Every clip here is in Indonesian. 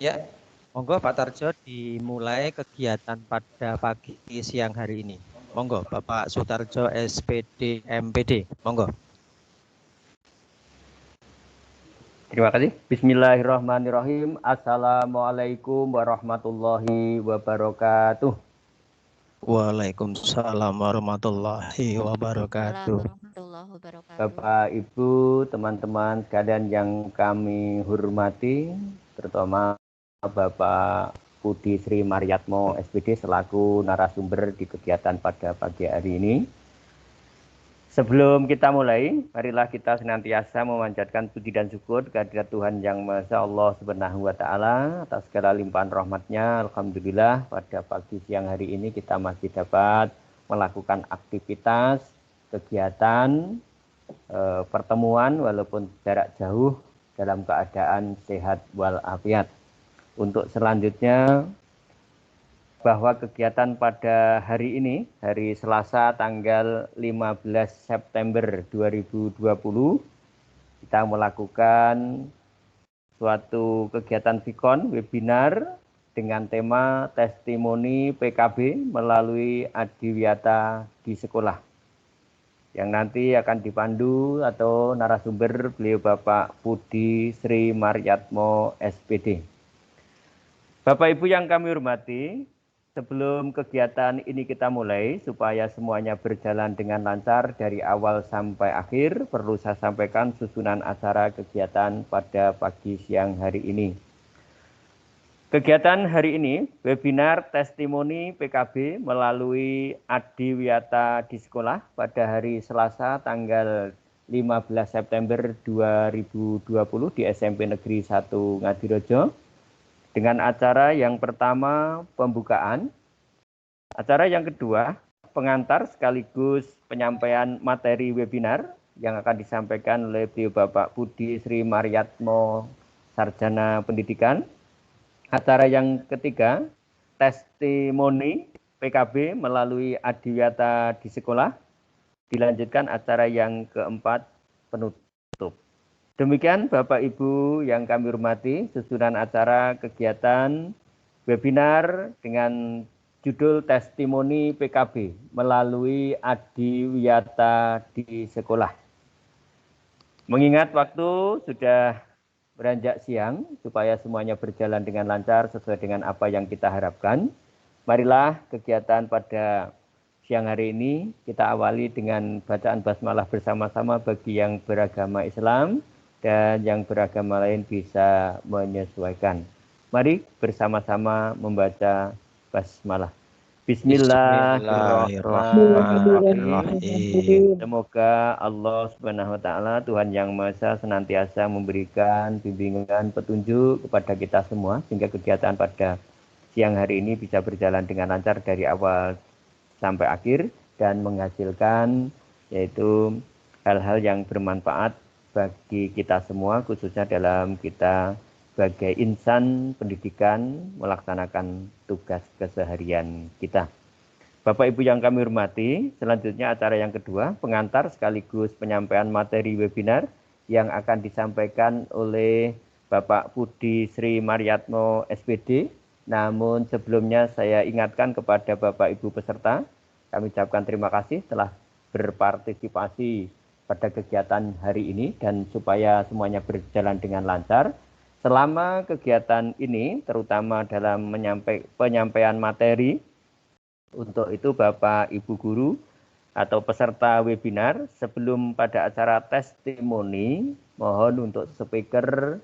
Ya, monggo Pak Tarjo dimulai kegiatan pada pagi siang hari ini. Monggo Bapak Sutarjo SPD MPD. Monggo. Terima kasih. Bismillahirrahmanirrahim. Assalamualaikum warahmatullahi wabarakatuh. Waalaikumsalam warahmatullahi wabarakatuh. warahmatullahi wabarakatuh. Bapak, Ibu, teman-teman sekalian yang kami hormati, terutama Bapak Budi Sri Maryatmo SPD selaku narasumber di kegiatan pada pagi hari ini. Sebelum kita mulai, marilah kita senantiasa memanjatkan puji dan syukur kehadirat Tuhan Yang Maha Esa Allah Subhanahu wa Ta'ala atas segala limpahan rahmatnya. Alhamdulillah pada pagi siang hari ini kita masih dapat melakukan aktivitas, kegiatan, pertemuan walaupun jarak jauh dalam keadaan sehat walafiat. Untuk selanjutnya, bahwa kegiatan pada hari ini, hari Selasa tanggal 15 September 2020, kita melakukan suatu kegiatan Vikon webinar dengan tema testimoni PKB melalui Adiwiyata di sekolah. Yang nanti akan dipandu atau narasumber beliau Bapak Budi Sri Maryatmo SPD. Bapak Ibu yang kami hormati, sebelum kegiatan ini kita mulai, supaya semuanya berjalan dengan lancar dari awal sampai akhir, perlu saya sampaikan susunan acara kegiatan pada pagi siang hari ini. Kegiatan hari ini, webinar testimoni PKB melalui Adiwiyata di sekolah pada hari Selasa tanggal 15 September 2020 di SMP Negeri 1 Ngadirejo. Dengan acara yang pertama pembukaan, acara yang kedua pengantar sekaligus penyampaian materi webinar yang akan disampaikan oleh beliau Bapak Budi Sri Maryatmo Sarjana Pendidikan. Acara yang ketiga testimoni PKB melalui Adiwiyata di sekolah. Dilanjutkan acara yang keempat penutup. Demikian Bapak Ibu yang kami hormati, susunan acara kegiatan webinar dengan judul testimoni PKB melalui Adiwiyata di sekolah. Mengingat waktu sudah beranjak siang, supaya semuanya berjalan dengan lancar sesuai dengan apa yang kita harapkan, marilah kegiatan pada siang hari ini kita awali dengan bacaan basmalah bersama-sama bagi yang beragama Islam dan yang beragama lain bisa menyesuaikan. Mari bersama-sama membaca basmalah. Bismillahirrahmanirrahim. Semoga Allah Subhanahu wa Ta'ala, Tuhan Yang Maha Esa, senantiasa memberikan bimbingan petunjuk kepada kita semua sehingga kegiatan pada siang hari ini bisa berjalan dengan lancar dari awal sampai akhir dan menghasilkan yaitu hal-hal yang bermanfaat bagi kita semua, khususnya dalam kita sebagai insan pendidikan melaksanakan tugas keseharian kita. Bapak Ibu yang kami hormati, selanjutnya acara yang kedua, pengantar sekaligus penyampaian materi webinar yang akan disampaikan oleh Bapak Budi Sri Maryatmo SPD. Namun sebelumnya saya ingatkan kepada Bapak Ibu peserta, kami ucapkan terima kasih telah berpartisipasi pada kegiatan hari ini dan supaya semuanya berjalan dengan lancar. Selama kegiatan ini, terutama dalam penyampaian materi, untuk itu Bapak Ibu Guru atau peserta webinar, sebelum pada acara testimoni, mohon untuk speaker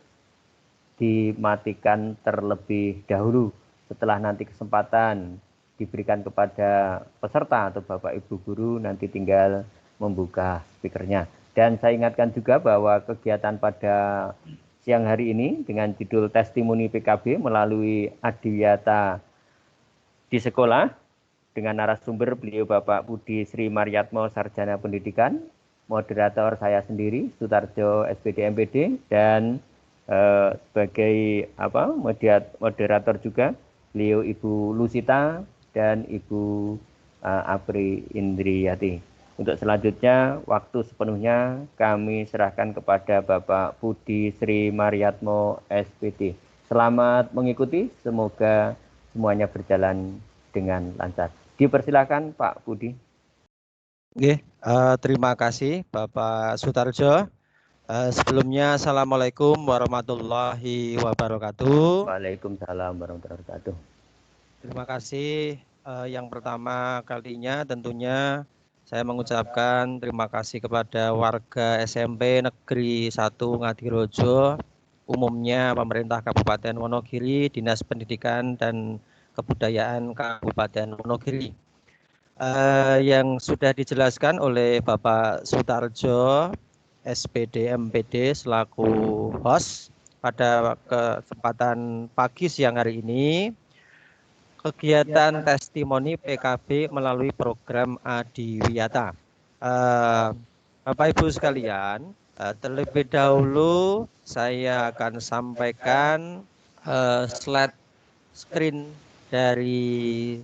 dimatikan terlebih dahulu. Setelah nanti kesempatan diberikan kepada peserta atau Bapak Ibu Guru, nanti tinggal membuka speakernya. Dan saya ingatkan juga bahwa kegiatan pada siang hari ini dengan judul testimoni PKB melalui Adiwiyata di sekolah dengan narasumber beliau Bapak Budi Sri Maryatmo Sarjana Pendidikan, moderator saya sendiri Sutarjo SPD MPD, dan sebagai moderator juga beliau Ibu Lusita dan Ibu Apri Indriyati. Untuk selanjutnya, waktu sepenuhnya kami serahkan kepada Bapak Budi Sri Maryatmo SPD. Selamat mengikuti, semoga semuanya berjalan dengan lancar. Dipersilakan Pak Budi. Oke, terima kasih Bapak Sutarjo. Sebelumnya Assalamualaikum warahmatullahi wabarakatuh. Waalaikumsalam warahmatullahi wabarakatuh. Terima kasih yang pertama kalinya tentunya saya mengucapkan terima kasih kepada warga SMP Negeri 1 Ngadirojo, umumnya pemerintah Kabupaten Wonogiri, Dinas Pendidikan dan Kebudayaan Kabupaten Wonogiri. Yang sudah dijelaskan oleh Bapak Sutarjo, SPD MPD selaku host pada kesempatan pagi siang hari ini, kegiatan testimoni PKB melalui program Adiwiyata. Bapak Ibu sekalian, terlebih dahulu saya akan sampaikan slide screen dari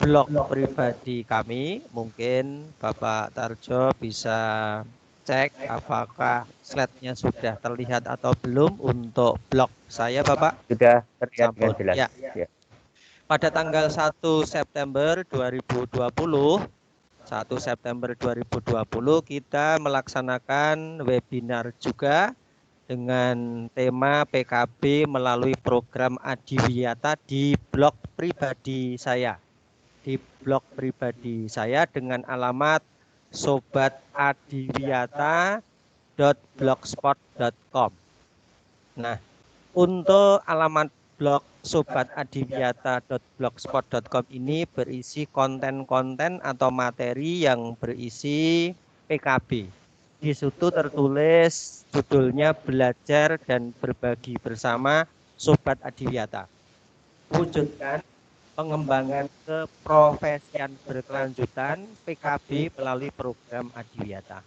blog pribadi kami. Mungkin Bapak Tarjo bisa cek apakah slide-nya sudah terlihat atau belum untuk blog saya, Bapak. Sudah terlihat dengan Sampun. jelas. Ya. Pada tanggal 1 September 2020, 1 September 2020 kita melaksanakan webinar juga dengan tema PKB melalui program Adiwiyata di blog pribadi saya. Di blog pribadi saya dengan alamat sobatadiwiyata.blogspot.com. Nah, untuk alamat blog sobatadiwiyata.blogspot.com ini berisi konten-konten atau materi yang berisi PKB. Di situ tertulis judulnya Belajar dan Berbagi Bersama Sobat Adiwiyata. Wujudkan pengembangan keprofesian berkelanjutan PKB melalui program Adiwiyata.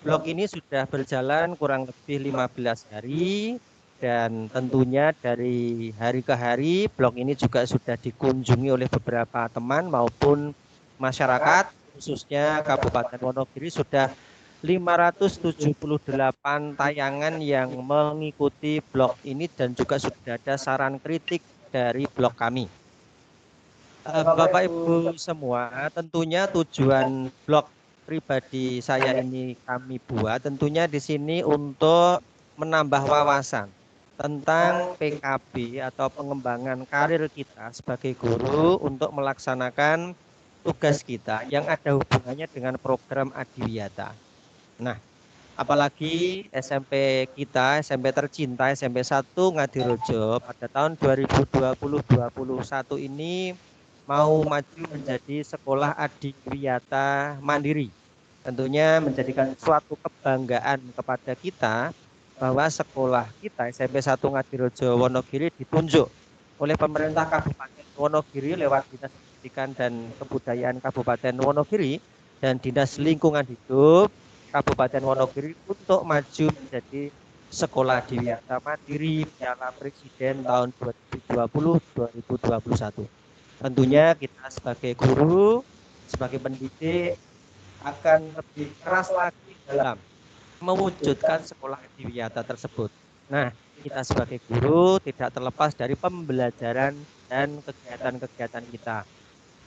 Blog ini sudah berjalan kurang lebih 15 hari dan tentunya dari hari ke hari blog ini juga sudah dikunjungi oleh beberapa teman maupun masyarakat, khususnya Kabupaten Wonogiri sudah 578 tayangan yang mengikuti blog ini dan juga sudah ada saran kritik dari blog kami. Bapak Ibu semua, tentunya tujuan blog pribadi saya ini kami buat tentunya di sini untuk menambah wawasan tentang PKB atau pengembangan karir kita sebagai guru untuk melaksanakan tugas kita yang ada hubungannya dengan program Adiwiyata. Nah, apalagi SMP kita, SMP tercinta, SMP 1 Ngadirojo pada tahun 2020-2021 ini mau maju menjadi sekolah Adiwiyata Mandiri. Tentunya menjadikan suatu kebanggaan kepada kita bahwa sekolah kita SMP 1 Ngadirojo Wonogiri ditunjuk oleh pemerintah Kabupaten Wonogiri lewat Dinas Pendidikan dan Kebudayaan Kabupaten Wonogiri dan Dinas Lingkungan Hidup Kabupaten Wonogiri untuk maju menjadi sekolah Adiwiyata Mandiri Piala Presiden tahun 2020-2021. Tentunya kita sebagai guru, sebagai pendidik akan lebih keras lagi dalam mewujudkan sekolah Adiwiyata tersebut. Nah, kita sebagai guru tidak terlepas dari pembelajaran dan kegiatan-kegiatan kita.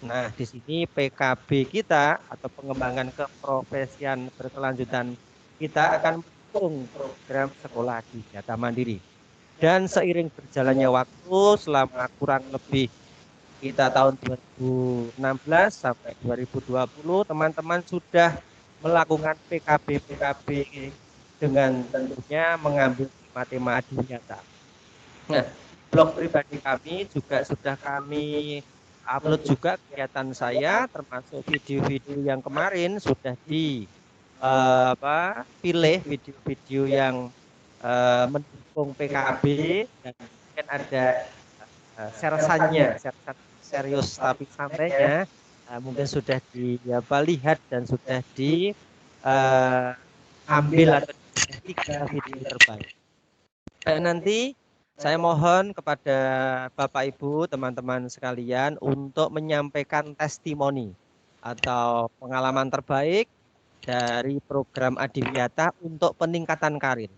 Nah, di sini PKB kita atau pengembangan keprofesian berkelanjutan kita akan mendukung program sekolah Adiwiyata Mandiri. Dan seiring berjalannya waktu selama kurang lebih kita tahun 2016 sampai 2020 teman-teman sudah melakukan PKB dengan tentunya mengambil tema Adiwiyata. Nah, blog pribadi kami juga sudah kami upload juga kegiatan saya termasuk video-video yang kemarin sudah pilih video-video yang mendukung PKB dan mungkin ada sersannya, serius tapi santainya mungkin sudah lihat dan sudah diambil atau tiga video terbaik. Nanti saya mohon kepada Bapak Ibu, teman-teman sekalian untuk menyampaikan testimoni atau pengalaman terbaik dari program Adiwiyata untuk peningkatan karir.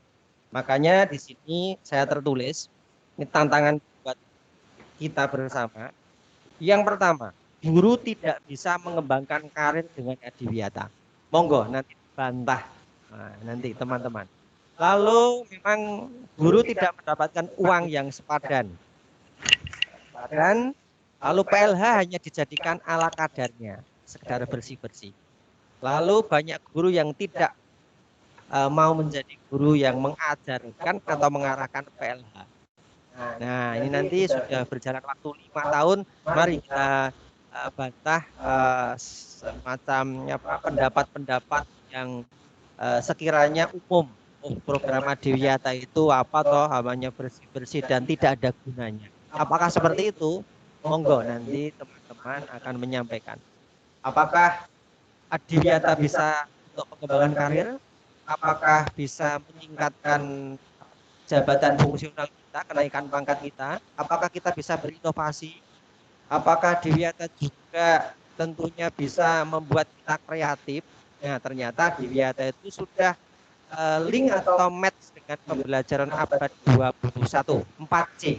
Makanya di sini saya tertulis, ini tantangan buat kita bersama. Yang pertama, guru tidak bisa mengembangkan karir dengan adiwiyata. Monggo nanti bantah, nah, nanti teman-teman. Lalu memang guru tidak mendapatkan uang yang sepadan. Lalu PLH hanya dijadikan ala kadarnya, sekedar bersih-bersih. Lalu banyak guru yang tidak mau menjadi guru yang mengajarkan atau mengarahkan PLH. Nah, ini nanti sudah berjalan waktu 5 tahun. Mari kita bantah semacam pendapat-pendapat yang sekiranya umum. Program Adiwiyata itu apa toh, hanya bersih-bersih dan tidak ada gunanya. Apakah seperti itu? Monggo nanti teman-teman akan menyampaikan. Apakah Adiwiyata bisa untuk pengembangan karir? Apakah bisa meningkatkan jabatan fungsional kita, kenaikan pangkat kita? Apakah kita bisa berinovasi? Apakah Adiwiyata juga tentunya bisa membuat kita kreatif? Nah, ternyata Adiwiyata itu sudah link atau match dengan pembelajaran abad 21, 4C.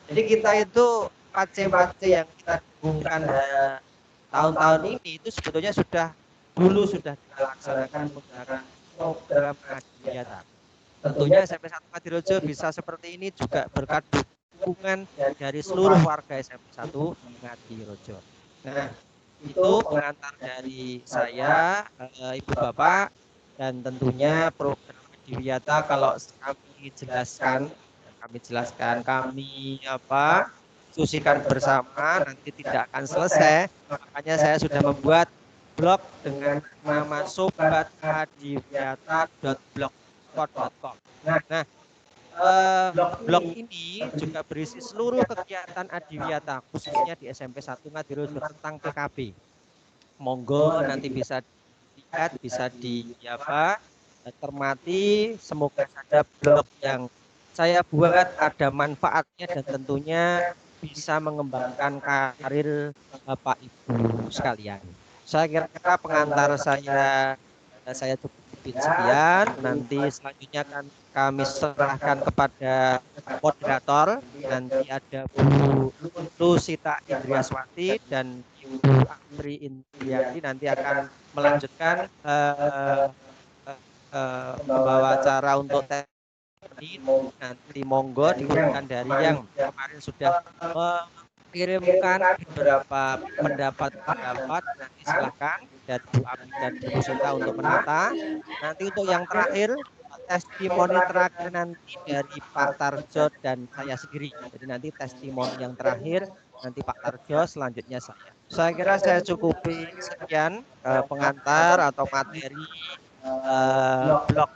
Jadi kita itu 4C yang kita dengungkan tahun-tahun ini itu sebetulnya dulu sudah kita laksanakan menggunakan program Adiwiyata. Tentunya SMP 1 Ngadirejo bisa seperti ini juga berkat dukungan dari seluruh warga SMP 1 Ngadirejo. Nah, itu pengantar dari saya, Ibu Bapak, dan tentunya program Adiwiyata kalau kami jelaskan, kami diskusikan bersama nanti tidak akan selesai. Makanya saya sudah membuat blog dengan nama sobatadiwiyata.blogspot.com. Nah, blog ini juga berisi seluruh kegiatan Adiwiyata, khususnya di SMP 1 Ngadirejo tentang PKB. Monggo nanti bisa dilihat, bisa cermati. Semoga saja blog yang saya buat ada manfaatnya dan tentunya bisa mengembangkan karir Bapak Ibu sekalian. Saya kira pengantar saya cukupin sekian. Nanti selanjutnya akan kami serahkan kepada moderator. Nanti ada Bu Lusita Indriaswati dan Ibu Apri Indriati nanti akan melanjutkan membawa acara untuk nanti monggo dikirimkan dari yang kemarin sudah mengirimkan beberapa pendapat nanti silakan dari Bu Abi dan Bu Sinta untuk menata. Nanti untuk yang terakhir testimoni terakhir nanti dari Pak Tarjo dan saya sendiri. Jadi nanti testimoni yang terakhir nanti Pak Tarjo, selanjutnya saya. Saya kira saya cukupi sekian pengantar atau materi blog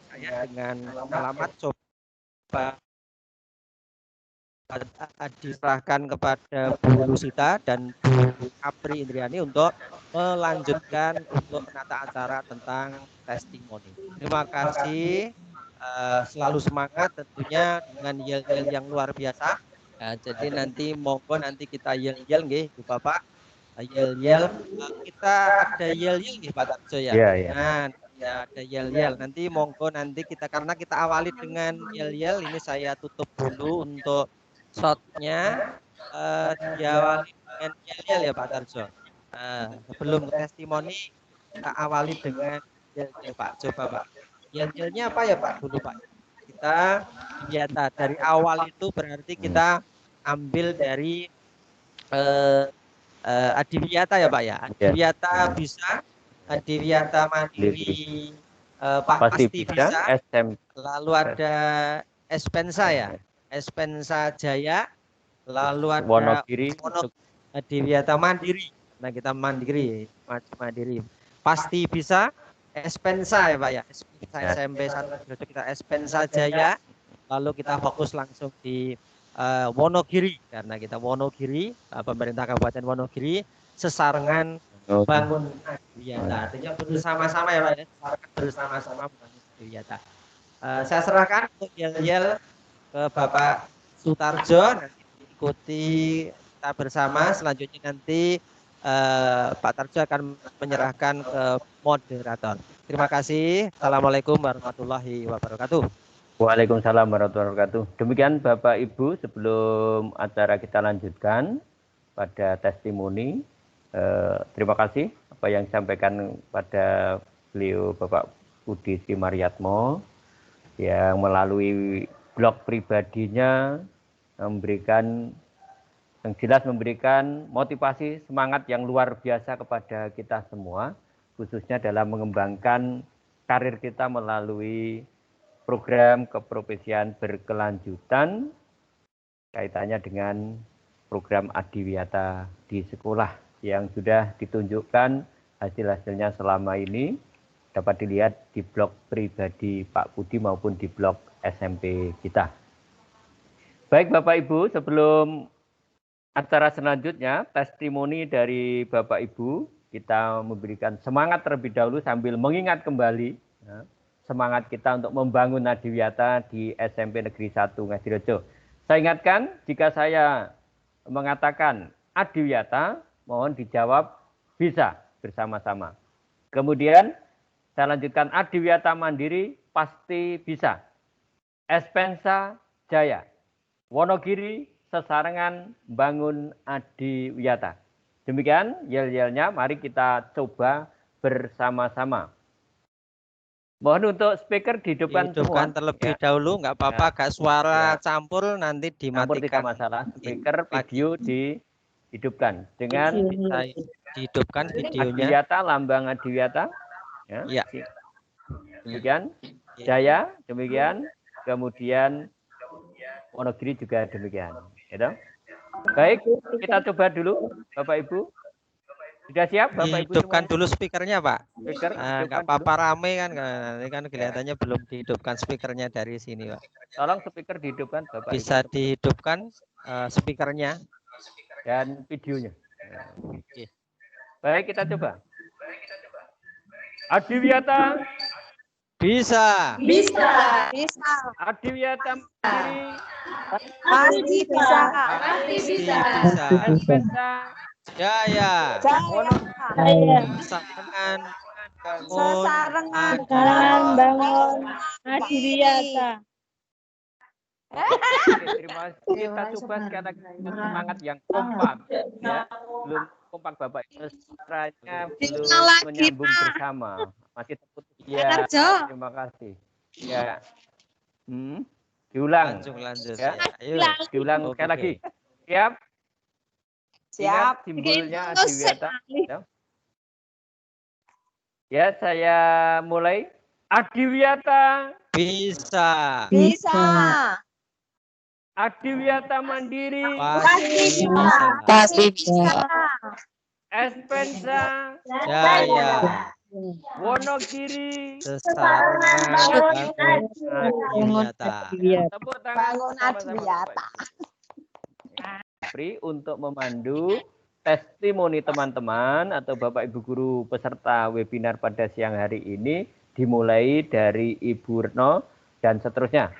saya dengan alamat coba diserahkan kepada Bu Lusita dan Bu Apri Indriani untuk melanjutkan untuk menata acara tentang testimoni. Terima kasih, selalu semangat tentunya dengan yel-yel yang luar biasa. Jadi nanti monggo nanti kita yel-yel nggih Bu Bapak. Yel-yel kita ada yel-yel nggih Pak Tarjo ya. Nah, ya ada yel-yel. Nanti monggo nanti karena kita awali dengan yel-yel, ini saya tutup dulu untuk shotnya, diawali dengan yel-yel ya Pak Tarjo. Sebelum testimoni kita awali dengan yel-yel Pak. Coba Pak. Yel-yelnya apa ya Pak dulu Pak? Kita Adiwiyata dari awal itu berarti kita ambil dari Adiwiyata ya Pak ya. Adiwiyata bisa, Adiwiyata mandiri pasti bisa. Lalu ada Espensa ya, Espensa Jaya. Lalu ada Wonogiri, Adiwiyata mandiri. Nah kita mandiri pasti bisa. Espensa ya Pak ya, Espensa SMP 1 kita Espensa Jaya. Lalu kita fokus langsung di Wonogiri, karena kita Wonogiri, pemerintah Kabupaten Wonogiri, sesarengan bangun Adiwiyata. Artinya bersama-sama ya Pak ya, bersama-sama bangun Adiwiyata. Saya serahkan untuk yel-yel ke Bapak Sutarjo, nanti ikuti kita bersama. Selanjutnya nanti Pak Tarjo akan menyerahkan ke moderator. Terima kasih. Assalamualaikum warahmatullahi wabarakatuh. Waalaikumsalam warahmatullahi wabarakatuh. Demikian Bapak Ibu, sebelum acara kita lanjutkan pada testimoni, terima kasih apa yang disampaikan pada beliau Bapak Budi Simaryatmo yang melalui blog pribadinya memberikan yang jelas memberikan motivasi semangat yang luar biasa kepada kita semua, khususnya dalam mengembangkan karir kita melalui program keprofesian berkelanjutan kaitannya dengan program Adiwiyata di sekolah yang sudah ditunjukkan hasil-hasilnya selama ini dapat dilihat di blog pribadi Pak Budi maupun di blog SMP kita. Baik Bapak Ibu, sebelum acara selanjutnya, testimoni dari Bapak Ibu, kita memberikan semangat terlebih dahulu sambil mengingat kembali ya, semangat kita untuk membangun Adiwiyata di SMP Negeri 1 Ngadirejo. Saya ingatkan, jika saya mengatakan Adiwiyata, mohon dijawab bisa bersama-sama. Kemudian saya lanjutkan Adiwiyata Mandiri, pasti bisa. Espensa Jaya, Wonogiri, Sesarengan, bangun Adiwiyata. Demikian yel-yelnya, mari kita coba bersama-sama. Mohon untuk speaker dihidupkan semua. Terlebih dahulu, nggak apa-apa, agak suara campur nanti dimatikan. Campur tidak masalah, speaker video dihidupkan. Dengan bisa dihidupkan videonya. Adiwiyata, lambang Adiwiyata. Ya. Demikian, Jaya, demikian. Kemudian Wonogiri juga demikian. Ya, baik, kita coba dulu, Bapak Ibu. Sudah siap, Bapak Ibu? Hidupkan dulu speakernya, Pak. Speaker, nggak apa-apa rame kan, nanti kan kelihatannya belum dihidupkan speakernya dari sini, Pak. Tolong speaker dihidupkan, Bapak Ibu. Bisa dihidupkan speakernya dan videonya. Oke. Baik, kita coba. Adiwiyata. Bisa. Bisa. Bisa. Adiwiyata Mandiri. Pasti bisa. Pasti bisa. Espensa Jaya. Jaya. Sesarengan. Sesarengan bangun Adiwiyata. Terima kasih. Kita coba sekarang semangat yang kompak. Ya, belum kompak Bapak. Suaranya belum menyambung bersama. Masih terputus. Ya, terima kasih. Ya. Diulang. Lanjut. Ya. Ayo. Diulang sekali lagi. Siap? Ingat simbolnya Adiwiyata. Ya, saya mulai. Adiwiyata. Bisa. Bisa. Adiwiyata Mandiri. Pasti bisa. Espensa Jaya. Wonogiri. Sesarengan bangun Adiwiyata. Tepuk tangan Bangun Adiwiyata. Untuk memandu testimoni teman-teman atau Bapak Ibu guru peserta webinar pada siang hari ini dimulai dari Ibu Retno dan seterusnya.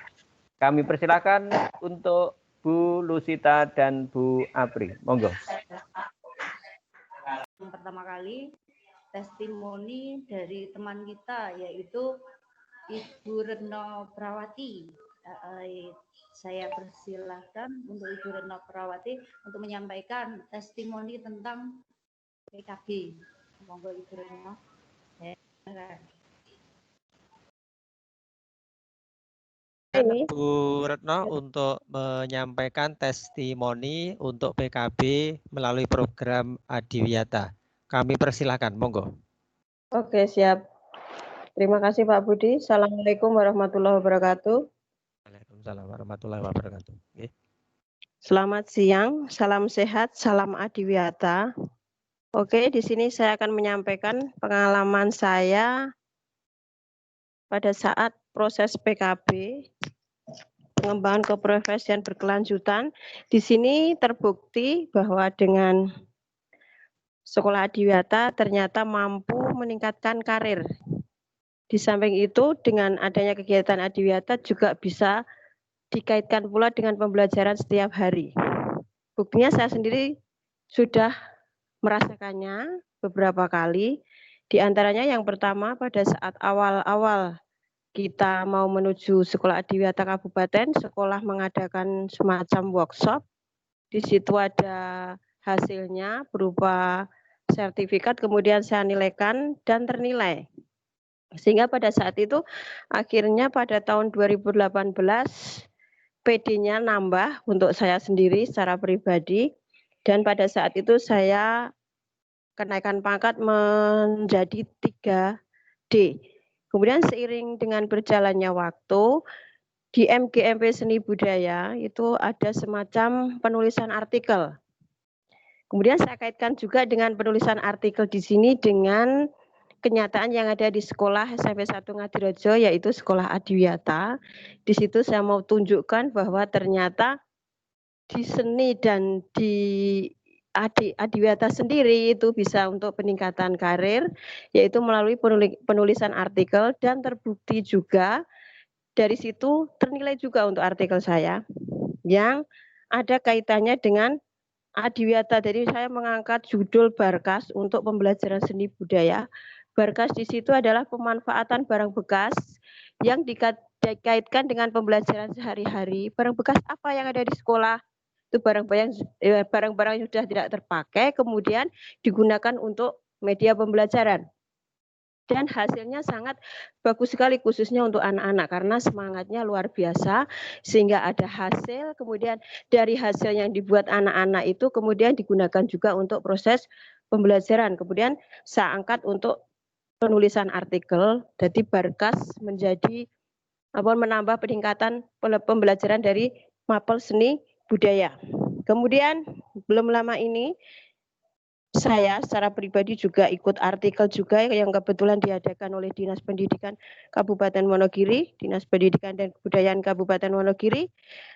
Kami persilakan untuk Bu Lusita dan Bu Apri. Monggo. Pertama kali testimoni dari teman kita yaitu Ibu Retno Prawati. Saya persilahkan untuk Ibu Retno Prawati untuk menyampaikan testimoni tentang PKB. Monggo Ibu Retno. Bu Retno untuk menyampaikan testimoni untuk PKB melalui program Adiwiyata. Kami persilahkan, monggo. Oke, siap. Terima kasih Pak Budi. Assalamualaikum warahmatullahi wabarakatuh. Waalaikumsalam warahmatullahi wabarakatuh. Selamat siang, salam sehat, salam Adiwiyata. Oke, di sini saya akan menyampaikan pengalaman saya pada saat proses PKB, pengembangan keprofesian berkelanjutan. Di sini terbukti bahwa dengan Sekolah Adiwiyata ternyata mampu meningkatkan karir. Di samping itu, dengan adanya kegiatan Adiwiyata juga bisa dikaitkan pula dengan pembelajaran setiap hari. Buktinya saya sendiri sudah merasakannya beberapa kali. Di antaranya yang pertama pada saat awal-awal kita mau menuju Sekolah Adiwiyata Kabupaten, sekolah mengadakan semacam workshop. Di situ ada hasilnya berupa sertifikat, kemudian saya nilaikan dan ternilai. Sehingga pada saat itu akhirnya pada tahun 2018 PD-nya nambah untuk saya sendiri secara pribadi, dan pada saat itu saya kenaikan pangkat menjadi 3D. Kemudian seiring dengan berjalannya waktu, di MGMP Seni Budaya itu ada semacam penulisan artikel. Kemudian saya kaitkan juga dengan penulisan artikel di sini dengan kenyataan yang ada di sekolah SMP 1 Ngadirejo, yaitu Sekolah Adiwiyata. Di situ saya mau tunjukkan bahwa ternyata di seni dan di Adiwiyata sendiri itu bisa untuk peningkatan karir, yaitu melalui penulisan artikel, dan terbukti juga dari situ ternilai juga untuk artikel saya yang ada kaitannya dengan Adiwiyata. Jadi saya mengangkat judul Barkas untuk pembelajaran seni budaya. Barkas di situ adalah pemanfaatan barang bekas yang dikaitkan dengan pembelajaran sehari-hari. Barang bekas apa yang ada di sekolah? Itu barang-barang yang sudah tidak terpakai, kemudian digunakan untuk media pembelajaran. Dan hasilnya sangat bagus sekali, khususnya untuk anak-anak, karena semangatnya luar biasa, sehingga ada hasil. Kemudian dari hasil yang dibuat anak-anak itu kemudian digunakan juga untuk proses pembelajaran. Kemudian saya angkat untuk penulisan artikel, jadi Barkas menjadi menambah peningkatan pembelajaran dari mapel seni budaya. Kemudian belum lama ini saya secara pribadi juga ikut artikel juga yang kebetulan diadakan oleh Dinas Pendidikan Kabupaten Wonogiri, Dinas Pendidikan dan Kebudayaan Kabupaten Wonogiri.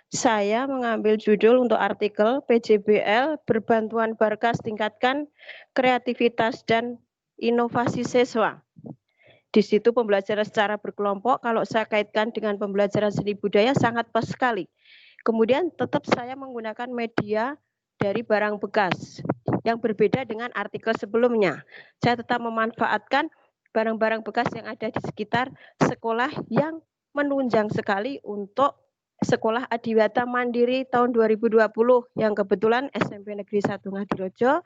Saya mengambil judul untuk artikel PJBL Berbantuan Barkas Tingkatkan Kreativitas dan Inovasi Siswa. Di situ pembelajaran secara berkelompok, kalau saya kaitkan dengan pembelajaran seni budaya sangat pas sekali. Kemudian tetap saya menggunakan media dari barang bekas yang berbeda dengan artikel sebelumnya. Saya tetap memanfaatkan barang-barang bekas yang ada di sekitar sekolah yang menunjang sekali untuk Sekolah Adiwiyata Mandiri tahun 2020 yang kebetulan SMP Negeri 1 Ngadirejo.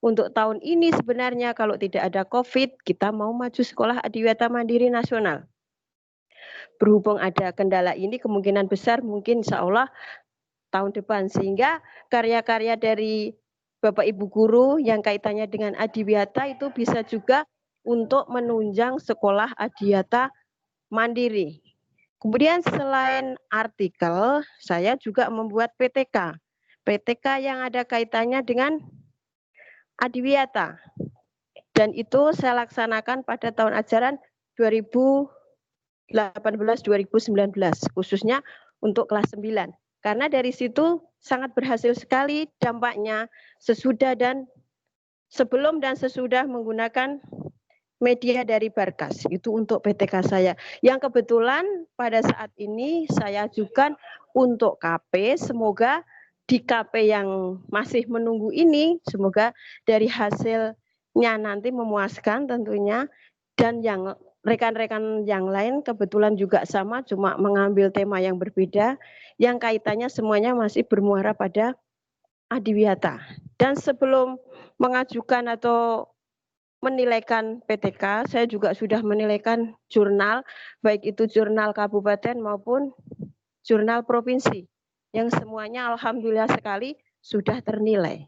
Untuk tahun ini sebenarnya kalau tidak ada COVID, kita mau maju Sekolah Adiwiyata Mandiri Nasional. Berhubung ada kendala ini, kemungkinan besar mungkin insya Allah tahun depan, sehingga karya-karya dari Bapak Ibu guru yang kaitannya dengan Adiwiyata itu bisa juga untuk menunjang Sekolah Adiwiyata Mandiri. Kemudian selain artikel, saya juga membuat PTK. PTK yang ada kaitannya dengan Adiwiyata. Dan itu saya laksanakan pada tahun ajaran 2018-2019, khususnya untuk kelas 9. Karena dari situ sangat berhasil sekali dampaknya sesudah dan sebelum dan sesudah menggunakan media dari Barkas. Itu untuk PTK saya. Yang kebetulan pada saat ini saya ajukan untuk KP, semoga di KP yang masih menunggu ini, semoga dari hasilnya nanti memuaskan tentunya, dan yang rekan-rekan yang lain kebetulan juga sama, cuma mengambil tema yang berbeda, yang kaitannya semuanya masih bermuara pada Adiwiyata. Dan sebelum mengajukan atau menilaikan PTK, saya juga sudah menilaikan jurnal, baik itu jurnal kabupaten maupun jurnal provinsi, yang semuanya alhamdulillah sekali sudah ternilai.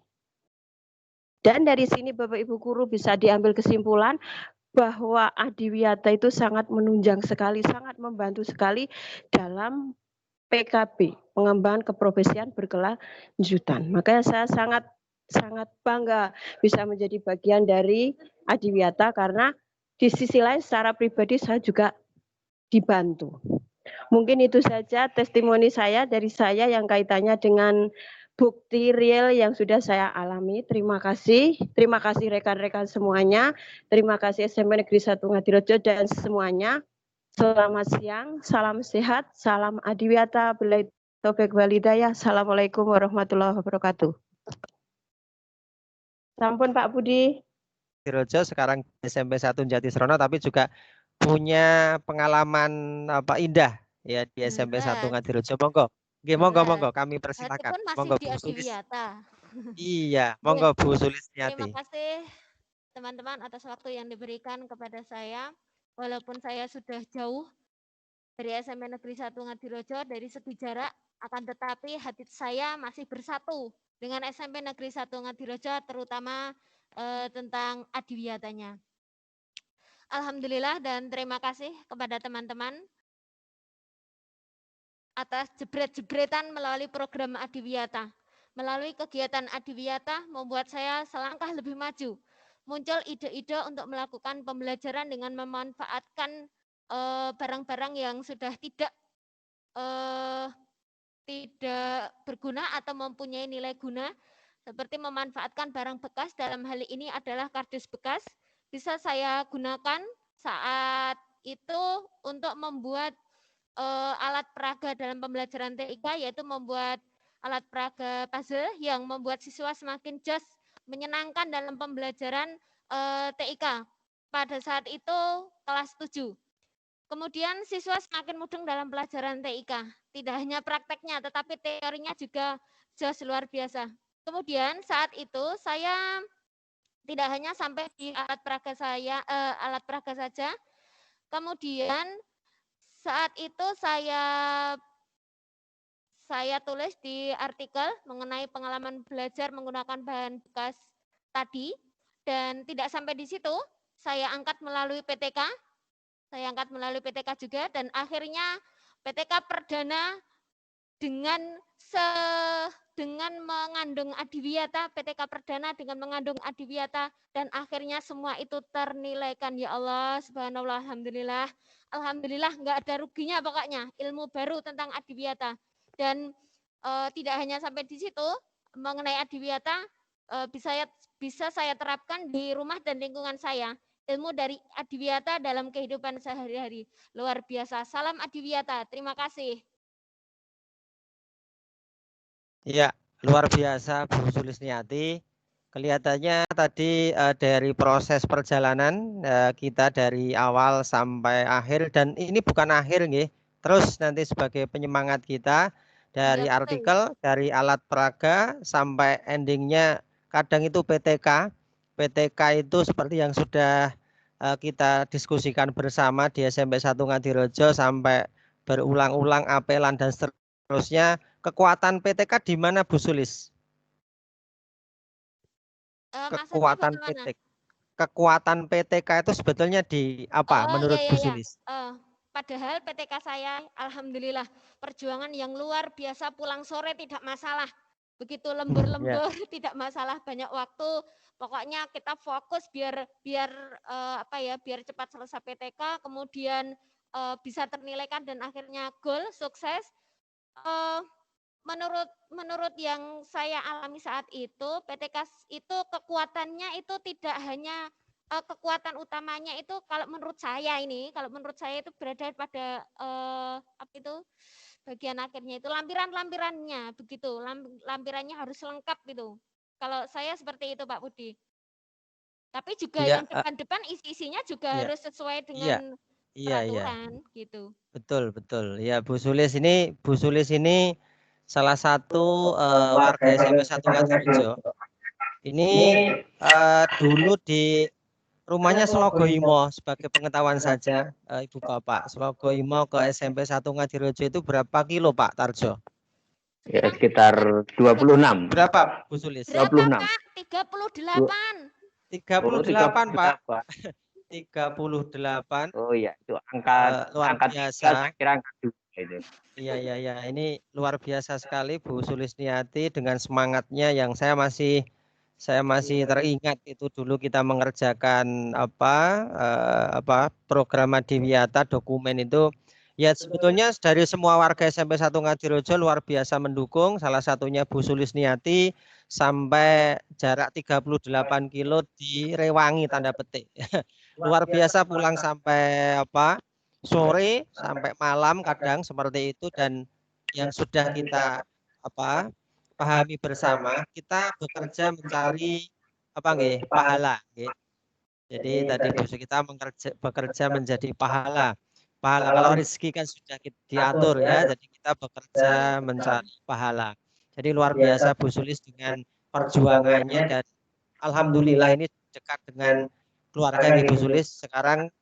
Dan dari sini Bapak Ibu guru bisa diambil kesimpulan bahwa Adiwiyata itu sangat menunjang sekali, sangat membantu sekali dalam PKB, pengembangan keprofesian berkelanjutan. Makanya saya sangat bangga bisa menjadi bagian dari Adiwiyata, karena di sisi lain secara pribadi saya juga dibantu. Mungkin itu saja testimoni saya dari saya yang kaitannya dengan bukti real yang sudah saya alami. Terima kasih rekan-rekan semuanya. Terima kasih SMP Negeri 1 Ngadirejo dan semuanya. Selamat siang, salam sehat, salam Adiwiyata, billahi taufiq wal hidayah. Assalamualaikum warahmatullahi wabarakatuh. Sampun Pak Budi. Ngadirejo sekarang SMP 1 Jatisrono, tapi juga punya pengalaman apa indah ya di SMP 1 Bener, Ngadirejo. Monggo. Nggih, monggo bener. kami Itu persilakan. pun masih Monggo di Bu Sulis. Adiwiyata. Iya, Nggih, monggo Bu terima Sulisniati. kasih teman-teman atas waktu yang diberikan kepada saya. Walaupun saya sudah jauh dari SMP Negeri 1 Ngadirejo dari segi jarak, akan tetapi hati saya masih bersatu dengan SMP Negeri 1 Ngadirejo, terutama tentang adiwiyatanya. Alhamdulillah dan terima kasih kepada teman-teman atas jebret-jebretan melalui program Adiwiyata. Melalui kegiatan Adiwiyata membuat saya selangkah lebih maju. Muncul ide-ide untuk melakukan pembelajaran dengan memanfaatkan barang-barang yang sudah tidak berguna atau mempunyai nilai guna, seperti memanfaatkan barang bekas, dalam hal ini adalah kardus bekas, bisa saya gunakan saat itu untuk membuat alat peraga dalam pembelajaran TIK, yaitu membuat alat peraga puzzle yang membuat siswa semakin jos, menyenangkan dalam pembelajaran TIK. Pada saat itu kelas 7. Kemudian siswa semakin mudeng dalam pelajaran TIK. Tidak hanya prakteknya, tetapi teorinya juga jos luar biasa. Kemudian saat itu saya tidak hanya sampai di alat peraga saja. Kemudian saat itu saya tulis di artikel mengenai pengalaman belajar menggunakan bahan bekas tadi, dan tidak sampai di situ, saya angkat melalui PTK. Saya angkat melalui PTK juga, dan akhirnya PTK perdana dengan mengandung adiwiyata, PTK perdana dengan mengandung adiwiyata, dan akhirnya semua itu ternilaikan. Ya Allah, subhanallah, alhamdulillah. Alhamdulillah, nggak ada ruginya pokoknya, ilmu baru tentang adiwiyata. Dan tidak hanya sampai di situ, mengenai adiwiyata bisa saya terapkan di rumah dan lingkungan saya. Ilmu dari adiwiyata dalam kehidupan sehari-hari. Luar biasa. Salam adiwiyata. Terima kasih. Iya, luar biasa Bu Sulisniati. Kelihatannya tadi dari proses perjalanan kita dari awal sampai akhir, dan ini bukan akhir nggih. Terus nanti sebagai penyemangat kita dari Ya, artikel, dari alat peraga sampai endingnya kadang itu PTK. PTK itu seperti yang sudah kita diskusikan bersama di SMP 1 Ngadirejo sampai berulang-ulang apelan dan seterusnya. Kekuatan PTK di mana Bu Sulis? Kekuatan PTK. Kekuatan PTK itu sebetulnya di apa menurut Bu Sulis? Padahal PTK saya, alhamdulillah, perjuangan yang luar biasa, pulang sore tidak masalah. Begitu lembur-lembur tidak masalah, banyak waktu. Pokoknya kita fokus biar cepat selesai PTK, kemudian bisa ternilaikan dan akhirnya goal sukses. Menurut yang saya alami saat itu, PTK itu kekuatannya itu tidak hanya kekuatan utamanya itu, kalau menurut saya itu berada pada bagian akhirnya itu lampirannya begitu, lampirannya harus lengkap gitu. Kalau saya seperti itu Pak Budi. Tapi juga yang depan-depan isinya juga harus sesuai dengan peraturan gitu. Betul. Ya Bu Sulis ini salah satu warga SMP 1 Ngadirejo. Ini dulu di rumahnya Slogoimo, sebagai pengetahuan saja Ibu Bapak. Slogoimo ke SMP 1 Ngadirejo itu berapa kilo Pak Tarjo? Ya, sekitar 26. Berapa Bu Sulis? Berapa Pak? 38. 38 Pak. 38. Oh iya, itu luar biasa. Saya kira angkat 2 itu. Iya. Ini luar biasa sekali Bu Sulisniati dengan semangatnya yang saya masih teringat itu dulu kita mengerjakan program Adiwiyata dokumen itu. Ya sebetulnya dari semua warga SMP 1 Ngadirejo luar biasa mendukung, salah satunya Bu Sulisniati sampai jarak 38 kilo di Rewangi tanda petik. Luar biasa pulang sampai sore sampai malam kadang seperti itu, dan yang sudah kita pahami bersama, kita bekerja mencari pahala Jadi tadi Bu kita bekerja menjadi pahala. Pahala kalau rezeki kan sudah diatur ya, jadi kita bekerja mencari pahala. Jadi luar biasa Bu Sulis dengan perjuangannya dan alhamdulillah ini dekat dengan keluarga Ibu Sulis. Sekarang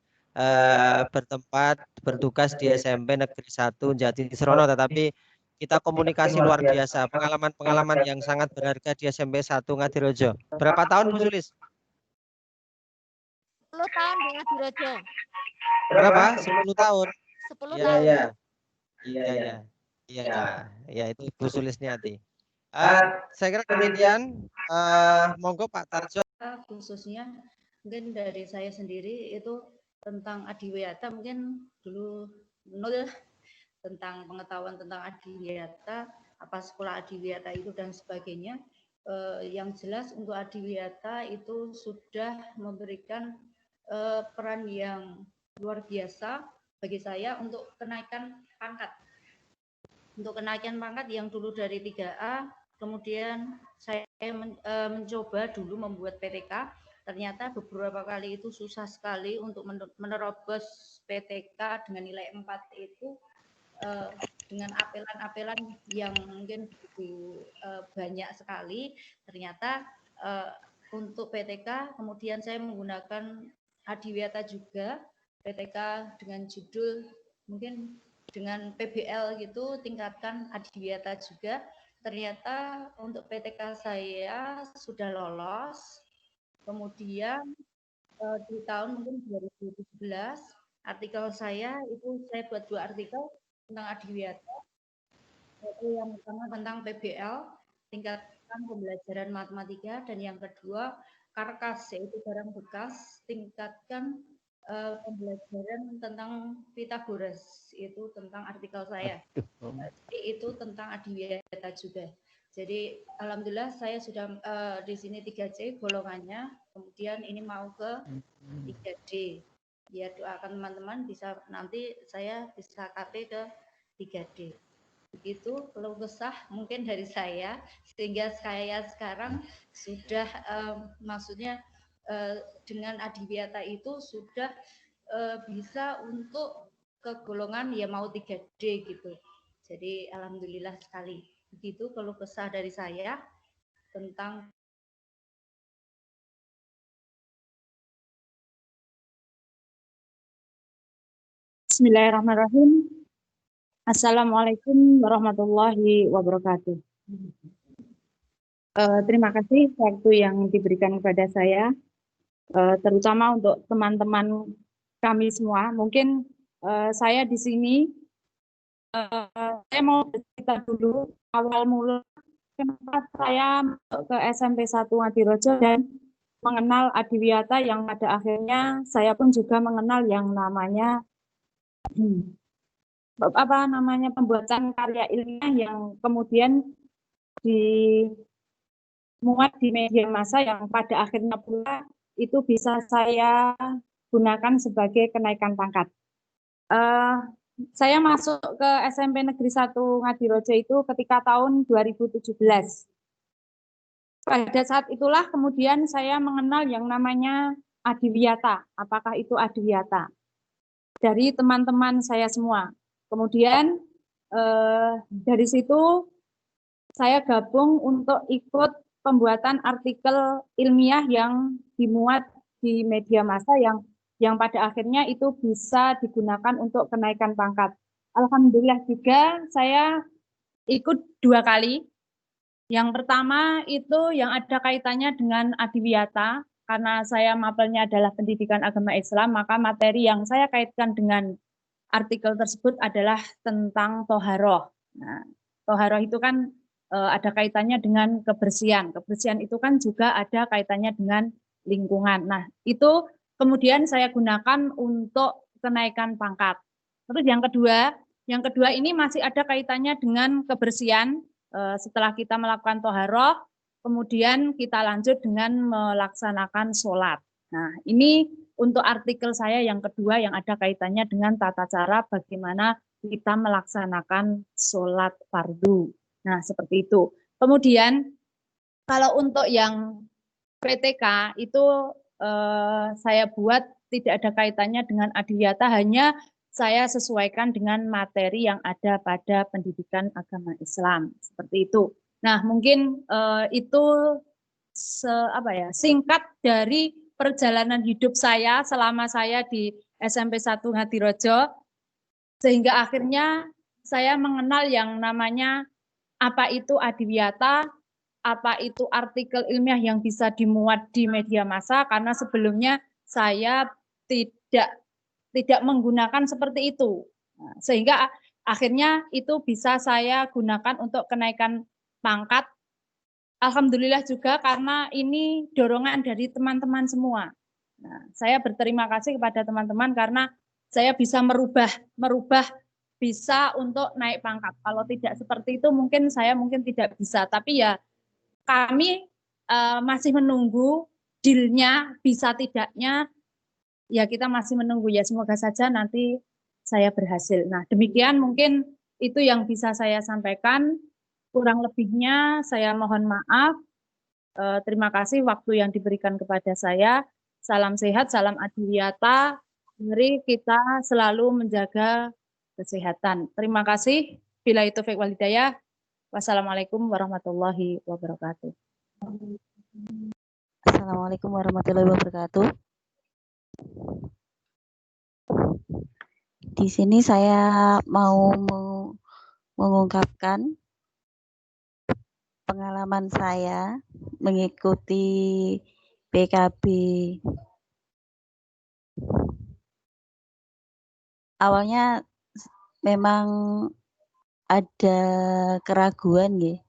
bertugas di SMP Negeri 1 Jatiserono, tetapi kita komunikasi luar biasa, pengalaman-pengalaman yang sangat berharga di SMP 1 Ngadirojo. Berapa tahun Bu Sulis? 10 tahun di Ngadirojo. Berapa? 10 tahun. 10 Iya, tahun. iya. Iya, iya. Ya itu Bu Sulisniati. Saya kira demikian. Monggo Pak Tarjo. Khususnya mungkin dari saya sendiri itu tentang adiwiyata mungkin dulu nol tentang pengetahuan tentang adiwiyata, apa sekolah adiwiyata itu dan sebagainya. Yang jelas untuk adiwiyata itu sudah memberikan peran yang luar biasa bagi saya untuk kenaikan pangkat. Untuk kenaikan pangkat yang dulu dari 3A, kemudian saya mencoba dulu membuat PTK, ternyata beberapa kali itu susah sekali untuk menerobos PTK dengan nilai 4 itu dengan apelan-apelan yang mungkin banyak sekali. Ternyata untuk PTK, kemudian saya menggunakan adiwiyata juga, PTK dengan judul mungkin dengan PBL gitu, tingkatkan adiwiyata juga. Ternyata untuk PTK saya sudah lolos. Kemudian di tahun mungkin 2017, artikel saya itu saya buat 2 artikel tentang adiwiyata. Yaitu yang pertama tentang PBL, tingkatkan pembelajaran matematika, dan yang kedua karkas, yaitu barang bekas, tingkatkan pembelajaran tentang Pythagoras, itu tentang artikel saya. Jadi itu tentang adiwiyata juga. Jadi alhamdulillah saya sudah di sini 3C golongannya, kemudian ini mau ke 3D. Ya doakan teman-teman bisa nanti saya bisa KP ke 3D. Begitu keluh kesah mungkin dari saya, sehingga saya sekarang sudah maksudnya dengan adiwiyata itu sudah bisa untuk ke golongan ya mau 3D gitu. Jadi alhamdulillah sekali. Begitu keluh kesah dari saya tentang Bismillahirrahmanirrahim. Assalamualaikum warahmatullahi wabarakatuh. Terima kasih waktu yang diberikan kepada saya, terutama untuk teman-teman kami semua. Mungkin saya di sini, saya mau cerita dulu awal mula kenapa saya masuk ke SMP 1 Ngadirojo dan mengenal adiwiyata, yang pada akhirnya saya pun juga mengenal yang namanya pembuatan karya ilmiah yang kemudian dimuat di media massa, yang pada akhirnya pula itu bisa saya gunakan sebagai kenaikan pangkat. Saya masuk ke SMP Negeri 1 Ngadirojo itu ketika tahun 2017. Pada saat itulah kemudian saya mengenal yang namanya adiwiyata. Apakah itu adiwiyata? Dari teman-teman saya semua. Kemudian dari situ saya gabung untuk ikut pembuatan artikel ilmiah yang dimuat di media massa yang pada akhirnya itu bisa digunakan untuk kenaikan pangkat. Alhamdulillah juga saya ikut 2 kali. Yang pertama itu yang ada kaitannya dengan adiwiyata, karena saya mapelnya adalah pendidikan agama Islam, maka materi yang saya kaitkan dengan artikel tersebut adalah tentang toharoh. Nah, toharoh itu kan ada kaitannya dengan kebersihan. Kebersihan itu kan juga ada kaitannya dengan lingkungan. Nah, itu kemudian saya gunakan untuk kenaikan pangkat. Terus yang kedua ini masih ada kaitannya dengan kebersihan. Setelah kita melakukan toharoh, kemudian kita lanjut dengan melaksanakan sholat. Nah, ini untuk artikel saya yang kedua yang ada kaitannya dengan tata cara bagaimana kita melaksanakan sholat fardu. Nah, seperti itu. Kemudian, kalau untuk yang PTK itu saya buat tidak ada kaitannya dengan adiwiyata, hanya saya sesuaikan dengan materi yang ada pada pendidikan agama Islam, seperti itu. Nah, mungkin itu singkat dari perjalanan hidup saya selama saya di SMP 1 Ngadirojo, sehingga akhirnya saya mengenal yang namanya apa itu adiwiyata, apa itu artikel ilmiah yang bisa dimuat di media massa, karena sebelumnya saya tidak menggunakan seperti itu. Nah, sehingga akhirnya itu bisa saya gunakan untuk kenaikan pangkat. Alhamdulillah juga karena ini dorongan dari teman-teman semua. Nah, saya berterima kasih kepada teman-teman karena saya bisa merubah bisa untuk naik pangkat. Kalau tidak seperti itu mungkin saya tidak bisa. Tapi ya kami masih menunggu dealnya, bisa tidaknya ya kita masih menunggu ya, semoga saja nanti saya berhasil. Nah, demikian mungkin itu yang bisa saya sampaikan. Kurang lebihnya saya mohon maaf. Terima kasih waktu yang diberikan kepada saya. Salam sehat, salam adiwiyata. Mari kita selalu menjaga kesehatan. Terima kasih. Billahi taufiq wal hidayah. Wassalamualaikum warahmatullahi wabarakatuh. Assalamualaikum warahmatullahi wabarakatuh. Di sini saya mau mengungkapkan pengalaman saya mengikuti PKB. Awalnya memang ada keraguan ya.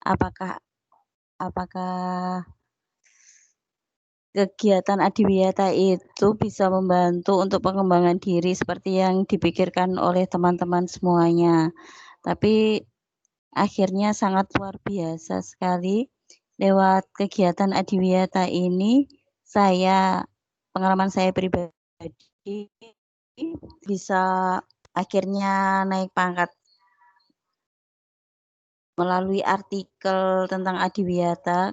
Apakah kegiatan adiwiyata itu bisa membantu untuk pengembangan diri seperti yang dipikirkan oleh teman-teman semuanya. Tapi akhirnya sangat luar biasa sekali. Lewat kegiatan adiwiyata ini, pengalaman saya pribadi bisa akhirnya naik pangkat melalui artikel tentang adiwiyata.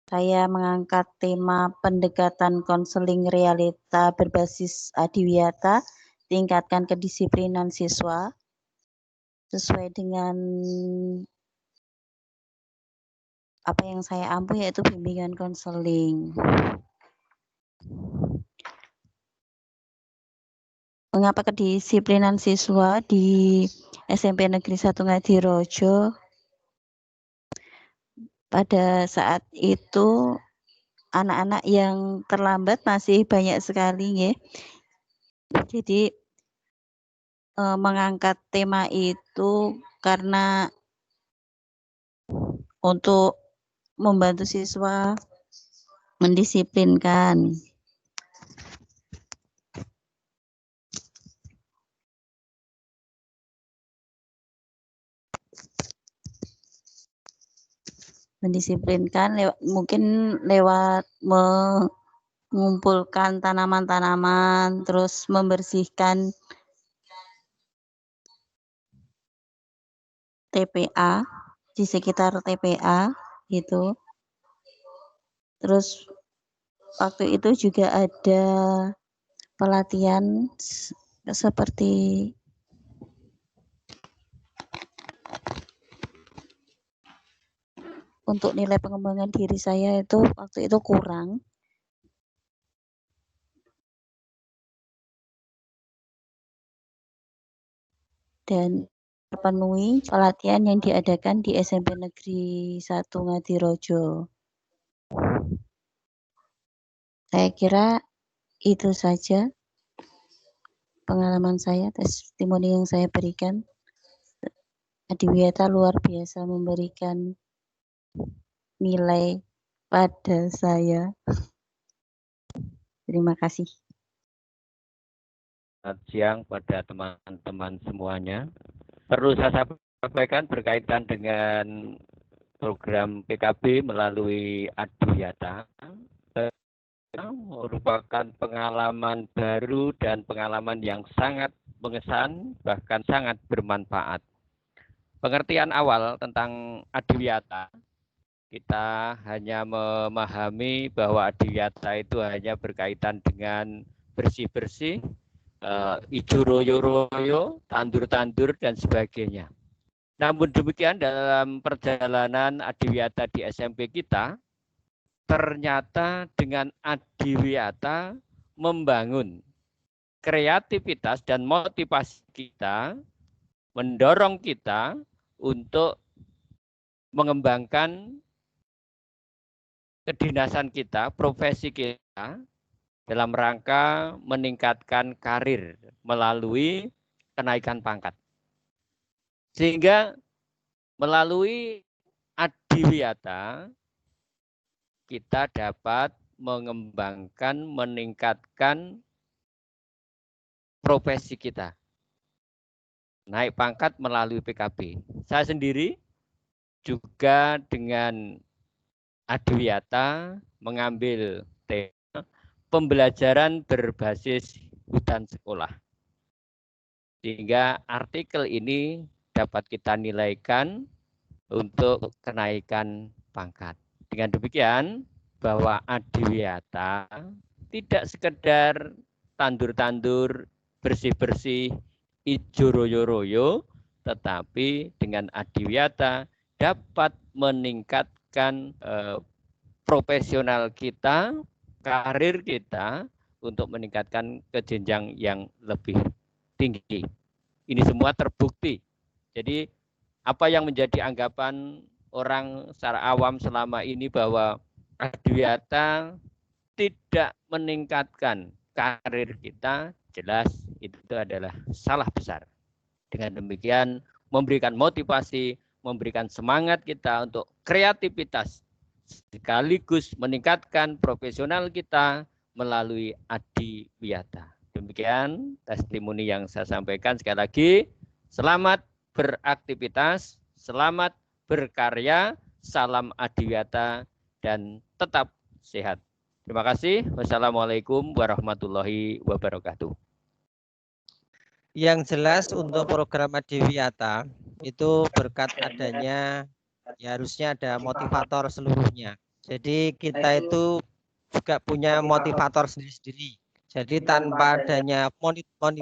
Saya mengangkat tema pendekatan konseling realita berbasis adiwiyata, tingkatkan kedisiplinan siswa sesuai dengan apa yang saya ampu, yaitu bimbingan konseling. Mengapa kedisiplinan siswa di SMP Negeri 1 Ngadirojo? Pada saat itu anak-anak yang terlambat masih banyak sekali ya. Jadi mengangkat tema itu karena untuk membantu siswa mendisiplinkan. Mungkin lewat mengumpulkan tanaman-tanaman, terus membersihkan TPA di sekitar TPA gitu. Terus waktu itu juga ada pelatihan seperti untuk nilai pengembangan diri saya itu waktu itu kurang. Dan terpenuhi pelatihan yang diadakan di SMP Negeri 1 Ngadirojo. Saya kira itu saja pengalaman saya, testimoni yang saya berikan. Adiwiyata luar biasa memberikan nilai pada saya. Terima kasih. Selamat siang pada teman-teman semuanya. Perlu saya sampaikan berkaitan dengan program PKB melalui adiwiyata. Merupakan pengalaman baru dan pengalaman yang sangat mengesan, bahkan sangat bermanfaat. Pengertian awal tentang adiwiyata Kita hanya memahami bahwa adiwiyata itu hanya berkaitan dengan bersih-bersih, ijo royo-royo, tandur-tandur, dan sebagainya. Namun demikian dalam perjalanan adiwiyata di SMP kita, ternyata dengan adiwiyata membangun kreativitas dan motivasi kita, mendorong kita untuk mengembangkan kedinasan kita, profesi kita, dalam rangka meningkatkan karir melalui kenaikan pangkat. Sehingga melalui adiwiyata kita dapat mengembangkan, meningkatkan profesi kita. Naik pangkat melalui PKB. Saya sendiri juga dengan adiwiyata mengambil tema pembelajaran berbasis hutan sekolah. Sehingga artikel ini dapat kita nilaikan untuk kenaikan pangkat. Dengan demikian, bahwa adiwiyata tidak sekedar tandur-tandur, bersih-bersih, ijo royo-royo, tetapi dengan adiwiyata dapat meningkatkan profesional kita, karir kita untuk meningkatkan ke jenjang yang lebih tinggi. Ini semua terbukti. Jadi apa yang menjadi anggapan orang secara awam selama ini bahwa adiwiyata tidak meningkatkan karir kita, jelas itu adalah salah besar. Dengan demikian memberikan motivasi, memberikan semangat kita untuk kreativitas, sekaligus meningkatkan profesional kita melalui adiwiyata. Demikian testimoni yang saya sampaikan. Sekali lagi, selamat beraktivitas, selamat berkarya, salam adiwiyata, dan tetap sehat. Terima kasih. Wassalamualaikum warahmatullahi wabarakatuh. Yang jelas untuk program adiwiyata itu berkat adanya ya harusnya ada motivator seluruhnya. Jadi kita itu juga punya motivator sendiri-sendiri. Jadi tanpa adanya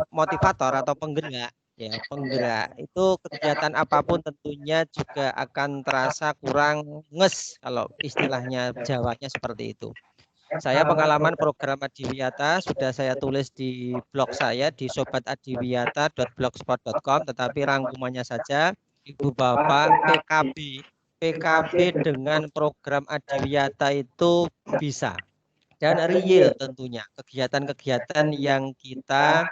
motivator atau penggerak, ya penggerak itu kegiatan apapun tentunya juga akan terasa kurang nges kalau istilahnya Jawanya seperti itu. Saya pengalaman program adiwiyata sudah saya tulis di blog saya di sobatadiwiyata.blogspot.com, tetapi rangkumannya saja Ibu Bapak PKB dengan program adiwiyata itu bisa dan real tentunya kegiatan-kegiatan yang kita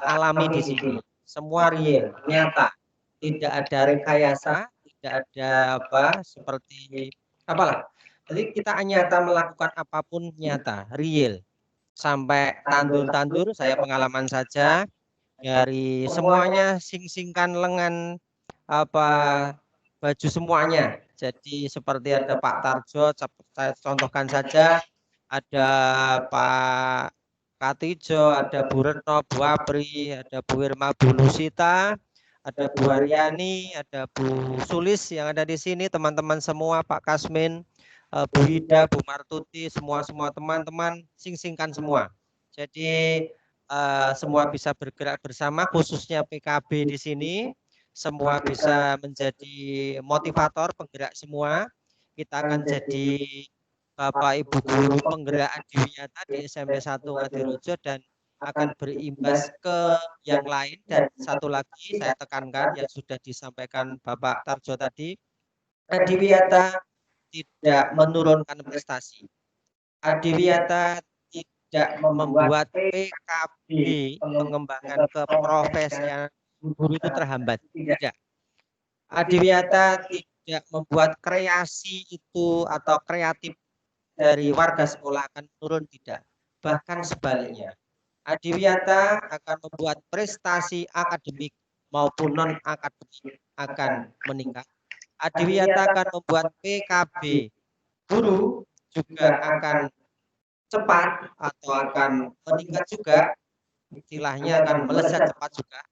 alami di sini semua real, nyata, tidak ada rekayasa, tidak ada seperti apalah. Jadi kita nyata melakukan apapun nyata, real. Sampai tandur-tandur, saya pengalaman saja dari semuanya sing-singkan lengan baju semuanya. Jadi seperti ada Pak Tarjo, saya contohkan saja, ada Pak Katijo, ada Bu Retno, Bu Apri, ada Bu Irma, Bu Nusita, ada Bu Haryani, ada Bu Sulis yang ada di sini, teman-teman semua, Pak Kasmin, Bu Hida, Bu Martuti, semua teman-teman sing-singkan semua. Jadi semua bisa bergerak bersama, khususnya PKB di sini, semua bisa menjadi motivator, penggerak semua. Kita akan jadi Bapak Ibu guru penggerak adiwiyata di SMP 1 Ngadirojo dan akan berimbas ke yang lain. Dan satu lagi saya tekankan yang sudah disampaikan Bapak Tarjo tadi, adiwiyata tidak menurunkan prestasi. Adiwiyata tidak membuat PKB pengembangan keprofesian guru itu terhambat. Tidak. Adiwiyata tidak membuat kreasi itu atau kreatif dari warga sekolah akan turun, tidak. Bahkan sebaliknya. Adiwiyata akan membuat prestasi akademik maupun non-akademik akan meningkat. Adiwiyata akan membuat PKB guru juga akan cepat atau akan meningkat juga, istilahnya akan melesat cepat juga.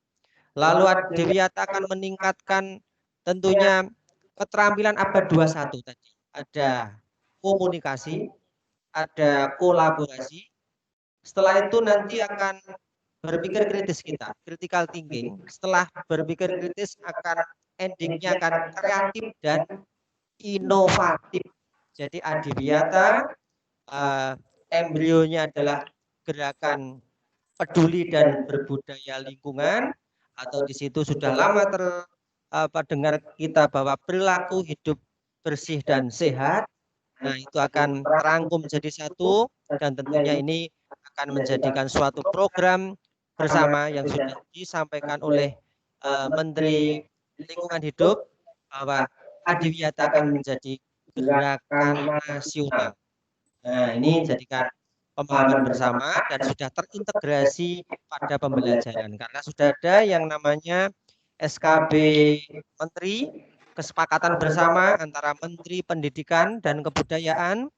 Lalu adiwiyata akan meningkatkan tentunya keterampilan abad 21 tadi. ada komunikasi, ada kolaborasi. Setelah itu nanti akan berpikir kritis kita, critical thinking. Setelah berpikir kritis akan endingnya akan kreatif dan inovatif. Jadi adiwiyata embrionya adalah gerakan peduli dan berbudaya lingkungan, atau di situ sudah lama dengar kita bahwa perilaku hidup bersih dan sehat. Nah, itu akan terangkum menjadi satu, dan tentunya ini akan menjadikan suatu program bersama yang sudah disampaikan oleh Menteri Lingkungan Hidup bahwa adiwiyata akan menjadi gerakan nasional. Nah, ini jadikan pemahaman bersama dan sudah terintegrasi pada pembelajaran karena sudah ada yang namanya SKB Menteri, kesepakatan bersama antara Menteri Pendidikan dan Kebudayaan,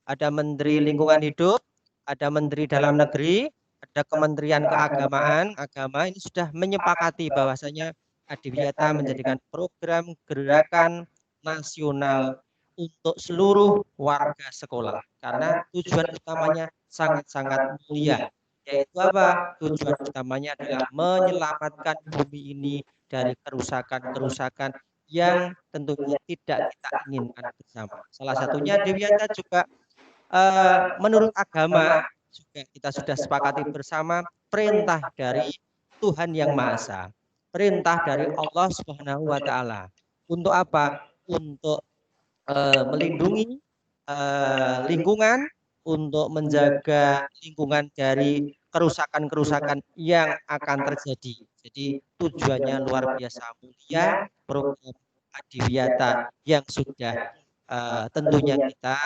ada Menteri Lingkungan Hidup, ada Menteri Dalam Negeri, ada Kementerian Keagamaan, Agama, ini sudah menyepakati bahwasanya adiwiyata menjadikan program gerakan nasional untuk seluruh warga sekolah karena tujuan utamanya sangat-sangat mulia, yaitu apa? Tujuan utamanya adalah menyelamatkan bumi ini dari kerusakan-kerusakan yang tentunya tidak kita inginkan bersama. Salah satunya adiwiyata juga menurut agama juga kita sudah sepakati bersama perintah dari Tuhan Yang Maha Esa, perintah dari Allah Subhanahu wa taala. Untuk apa? Untuk melindungi lingkungan, untuk menjaga lingkungan dari kerusakan-kerusakan yang akan terjadi. Jadi tujuannya luar biasa mulia, program adiwiyata yang sudah tentunya kita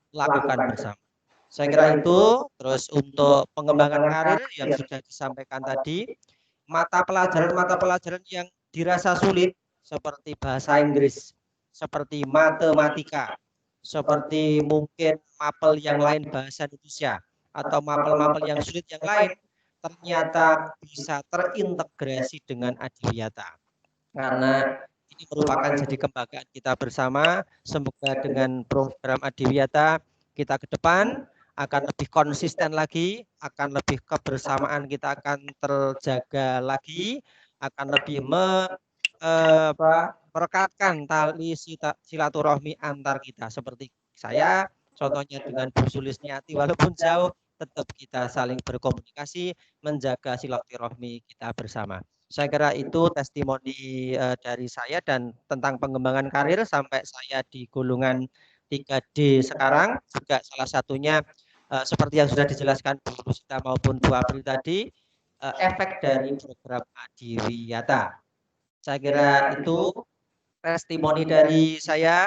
lakukan bersama. Saya kira itu. Terus untuk pengembangan karir yang sudah disampaikan tadi, mata pelajaran yang dirasa sulit seperti bahasa Inggris, seperti matematika, seperti mungkin mapel yang lain bahasa Indonesia, atau mapel-mapel yang sulit yang lain, ternyata bisa terintegrasi dengan adiwiyata. Karena ini merupakan jadi kebanggaan kita bersama. Semoga dengan program adiwiyata kita ke depan akan lebih konsisten lagi, akan lebih kebersamaan kita akan terjaga lagi, akan lebih merekatkan tali silaturahmi antar kita. Seperti saya, contohnya dengan Bu Sulisniati, walaupun jauh, tetap kita saling berkomunikasi, menjaga silaturahmi kita bersama. Saya kira itu testimoni dari saya dan tentang pengembangan karir sampai saya di golongan 3D sekarang, juga salah satunya seperti yang sudah dijelaskan Bu Rusita maupun Bu April tadi, efek dari program adiwiyata. Saya kira itu testimoni dari saya.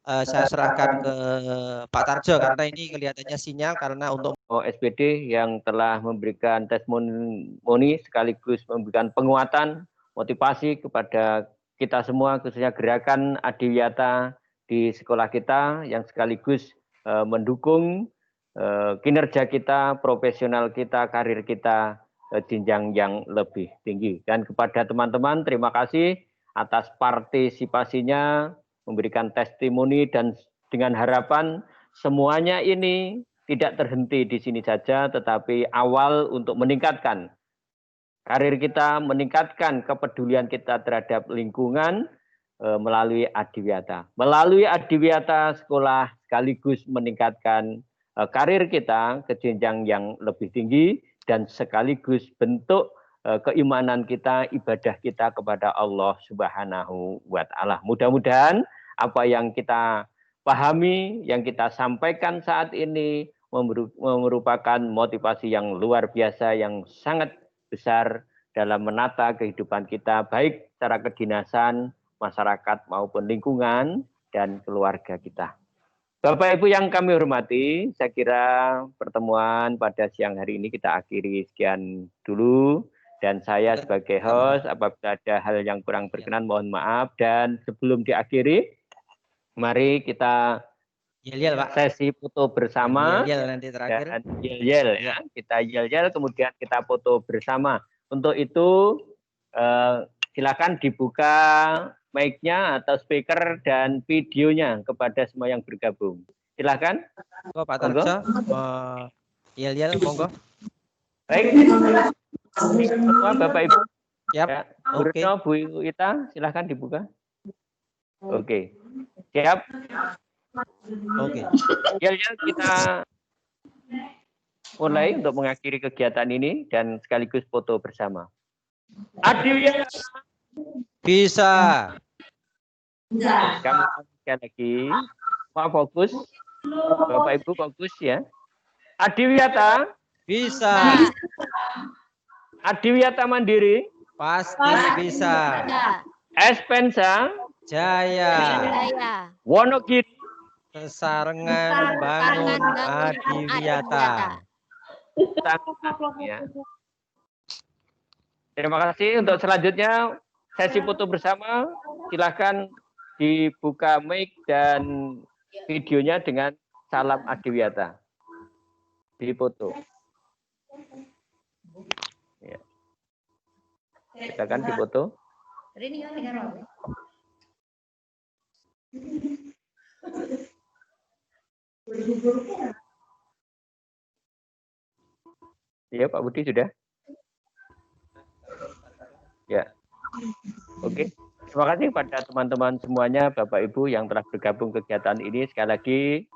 Saya serahkan ke Pak Tarjo karena ini kelihatannya sinyal karena untuk SPD yang telah memberikan testimoni sekaligus memberikan penguatan motivasi kepada kita semua, khususnya gerakan adiwiyata di sekolah kita yang sekaligus mendukung kinerja kita, profesional kita, karir kita jenjang yang lebih tinggi. Dan kepada teman-teman, terima kasih atas partisipasinya, memberikan testimoni, dan dengan harapan semuanya ini tidak terhenti di sini saja, tetapi awal untuk meningkatkan karir kita, meningkatkan kepedulian kita terhadap lingkungan melalui adiwiyata. Melalui adiwiyata, sekolah sekaligus meningkatkan karir kita ke jenjang yang lebih tinggi dan sekaligus bentuk keimanan kita, ibadah kita kepada Allah Subhanahu wa taala. Mudah-mudahan apa yang kita pahami, yang kita sampaikan saat ini merupakan motivasi yang luar biasa, yang sangat besar dalam menata kehidupan kita, baik secara kedinasan, masyarakat maupun lingkungan dan keluarga kita. Bapak Ibu yang kami hormati, saya kira pertemuan pada siang hari ini kita akhiri sekian dulu. Dan saya sebagai host, apabila ada hal yang kurang berkenan mohon maaf. Dan sebelum diakhiri, mari kita sesi foto bersama. Yel nanti terakhir. Dan yel ya. Kita yel kemudian kita foto bersama. Untuk itu silakan dibuka mic-nya atau speaker dan videonya kepada semua yang bergabung. Silahkan. Monggo Pak Monggo. Tarjo. Yel, monggo. Baik. Semua Bapak Ibu. Siap. Ya. Bu Oke. Retno, Bu Ita, silahkan dibuka. Oke. Siap. Oke. Ya, kita mulai untuk mengakhiri kegiatan ini dan sekaligus foto bersama. Adiwiyata. Bisa. Kami sekali lagi. Mau fokus. Bapak Ibu fokus ya. Adiwiyata. Bisa. Adiwiyata Mandiri. Pasti bisa. Espensa. Jaya. Jaya. Wonogiri. Sesarengan membangun Adiwiyata. Ya. Terima kasih. Untuk selanjutnya sesi foto bersama. Silahkan dibuka mic dan videonya dengan salam Adiwiyata. Dipoto. Ya. Silakan dipoto. Ya, Pak Budi sudah. Ya. Oke. Terima kasih pada teman-teman semuanya, Bapak Ibu yang telah bergabung kegiatan ini. Sekali lagi,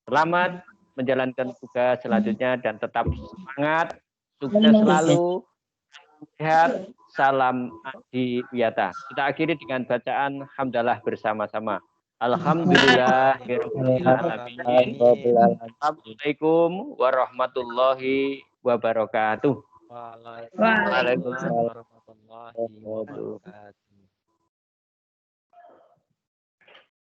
selamat menjalankan tugas selanjutnya dan tetap semangat, sukses selalu, sehat, salam Adiwiyata. Kita akhiri dengan bacaan hamdalah bersama-sama. Alhamdulillahirrahmanirrahim. Assalamualaikum warahmatullahi wabarakatuh. Waalaikumsalam warahmatullahi wabarakatuh.